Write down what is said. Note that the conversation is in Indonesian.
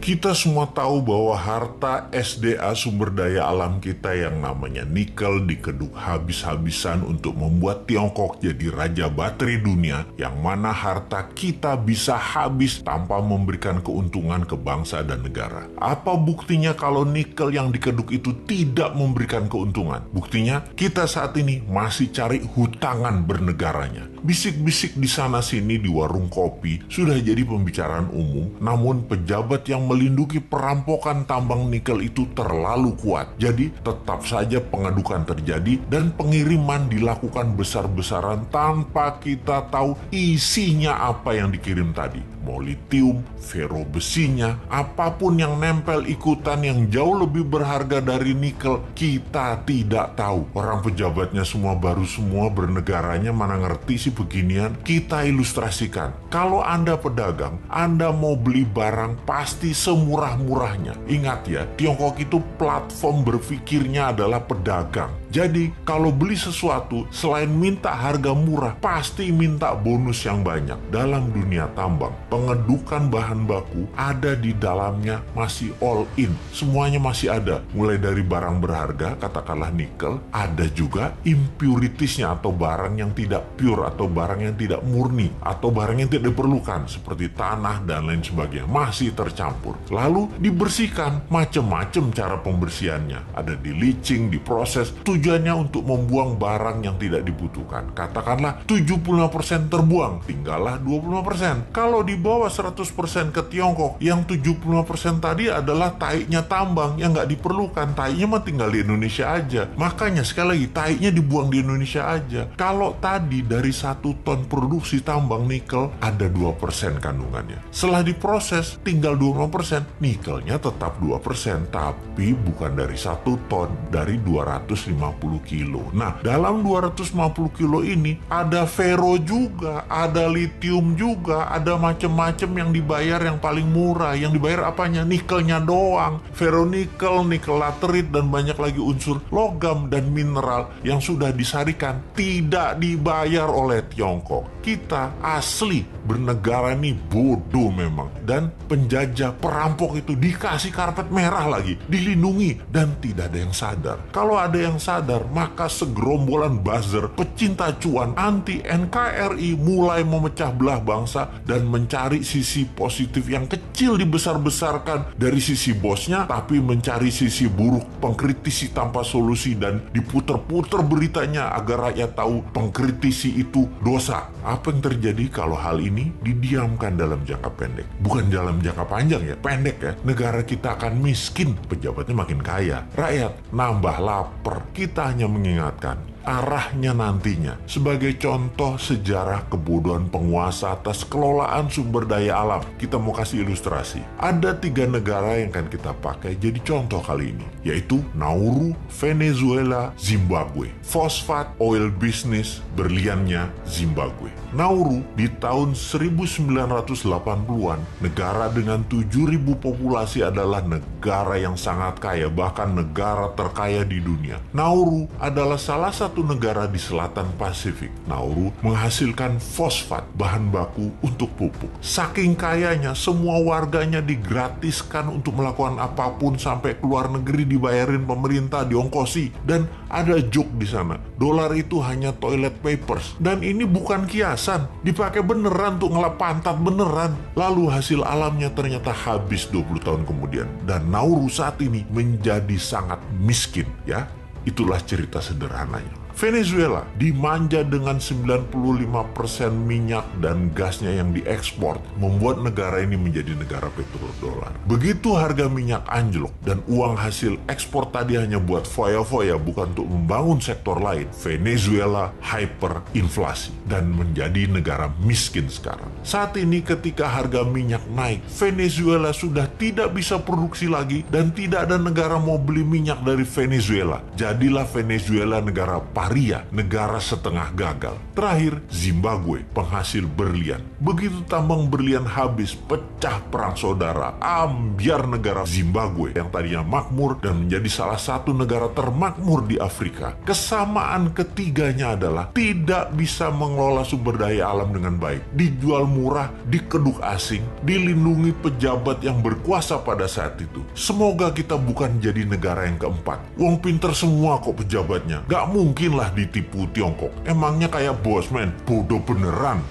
Kita semua tahu bahwa harta SDA sumber daya alam kita yang namanya nikel dikeduk habis-habisan untuk membuat Tiongkok jadi raja baterai dunia, yang mana harta kita bisa habis tanpa memberikan keuntungan ke bangsa dan negara. Apa buktinya kalau nikel yang dikeduk itu tidak memberikan keuntungan? Buktinya kita saat ini masih cari hutangan bernegaranya. Bisik-bisik di sana-sini di warung kopi sudah jadi pembicaraan umum, namun pejabat yang melindungi perampokan tambang nikel itu terlalu kuat. Jadi tetap saja pengadukan terjadi dan pengiriman dilakukan besar-besaran tanpa kita tahu isinya apa yang dikirim tadi. Mau litium, fero besinya, apapun yang nempel ikutan yang jauh lebih berharga dari nikel, kita tidak tahu. Orang pejabatnya semua baru semua, bernegaranya mana ngerti sih beginian. Kita ilustrasikan. Kalau Anda pedagang, Anda mau beli barang pasti semurah-murahnya. Ingat ya, Tiongkok itu platform berpikirnya adalah pedagang. Jadi, kalau beli sesuatu, selain minta harga murah, pasti minta bonus yang banyak. Dalam dunia tambang, pengedukan bahan baku ada di dalamnya masih all in. Semuanya masih ada. Mulai dari barang berharga, katakanlah nikel, ada juga impuritiesnya atau barang yang tidak pure, atau barang yang tidak murni, atau barang yang tidak diperlukan, seperti tanah dan lain sebagainya. Masih tercampur. Lalu dibersihkan, macam-macam cara pembersihannya. Ada di leaching, diproses, tujuannya untuk membuang barang yang tidak dibutuhkan. Katakanlah 75% terbuang, tinggallah 25%. Kalau dibawa 100% ke Tiongkok, yang 75% tadi adalah taiknya tambang yang nggak diperlukan. Taiknya mah tinggal di Indonesia aja. Makanya sekali lagi, taiknya dibuang di Indonesia aja. Kalau tadi dari 1 ton produksi tambang nikel ada 2% kandungannya. Setelah diproses tinggal 25%, nikelnya tetap 2%, tapi bukan dari 1 ton, dari 250 kilo. Nah, dalam 250 kilo ini ada fero juga, ada litium juga, ada macam-macam yang dibayar yang paling murah. Yang dibayar apanya? Nikelnya doang. Feronikel, nikel laterit, dan banyak lagi unsur logam dan mineral yang sudah disarikan tidak dibayar oleh Tiongkok. Kita asli bernegara ini bodoh memang. Dan penjajah perampok itu dikasih karpet merah lagi, dilindungi, dan tidak ada yang sadar. Kalau ada yang sadar, maka segerombolan buzzer pecinta cuan anti NKRI mulai memecah belah bangsa dan mencari sisi positif yang kecil dibesar-besarkan dari sisi bosnya, tapi mencari sisi buruk, pengkritisi tanpa solusi, dan diputer-puter beritanya agar rakyat tahu pengkritisi itu dosa. Apa yang terjadi kalau hal ini didiamkan dalam jangka pendek? Bukan dalam jangka panjang ya, pendek ya. Negara kita akan miskin, pejabatnya makin kaya, rakyat nambah lapar. Kita hanya mengingatkan arahnya nantinya. Sebagai contoh sejarah kebodohan penguasa atas kelolaan sumber daya alam, kita mau kasih ilustrasi. Ada 3 negara yang akan kita pakai jadi contoh kali ini, yaitu Nauru, Venezuela, Zimbabwe. Fosfat oil business berliannya Zimbabwe. Nauru di tahun 1980-an, negara dengan 7.000 populasi adalah negara yang sangat kaya, bahkan negara terkaya di dunia. Nauru adalah salah satu negara di selatan Pasifik. Nauru menghasilkan fosfat, bahan baku untuk pupuk. Saking kayanya, semua warganya digratiskan untuk melakukan apapun, sampai keluar negeri dibayarin pemerintah, diongkosi. Dan ada joke di sana, dolar itu hanya toilet papers. Dan ini bukan kiasan, dipakai beneran untuk ngelap pantat beneran. Lalu hasil alamnya ternyata habis 20 tahun kemudian. Dan Nauru saat ini menjadi sangat miskin ya. Itulah cerita sederhananya. Venezuela dimanja dengan 95% minyak dan gasnya yang diekspor, membuat negara ini menjadi negara petrodolar. Begitu harga minyak anjlok dan uang hasil ekspor tadi hanya buat foya-foya, bukan untuk membangun sektor lain, Venezuela hyperinflasi dan menjadi negara miskin sekarang. Saat ini ketika harga minyak naik, Venezuela sudah tidak bisa produksi lagi dan tidak ada negara mau beli minyak dari Venezuela. Jadilah Venezuela negara paria, negara setengah gagal. Terakhir, Zimbabwe, penghasil berlian. Begitu tambang berlian habis, pecah perang saudara, ambyar negara Zimbabwe yang tadinya makmur dan menjadi salah satu negara termakmur di Afrika. Kesamaan ketiganya adalah tidak bisa mengelola sumber daya alam dengan baik. Dijual murah, dikeduk asing, dilindungi pejabat yang berkuasa pada saat itu. Semoga kita bukan jadi negara yang keempat. Wong pinter semua kok pejabatnya. Gak mungkin lah ditipu Tiongkok. Emangnya kayak Bosman, bodoh beneran.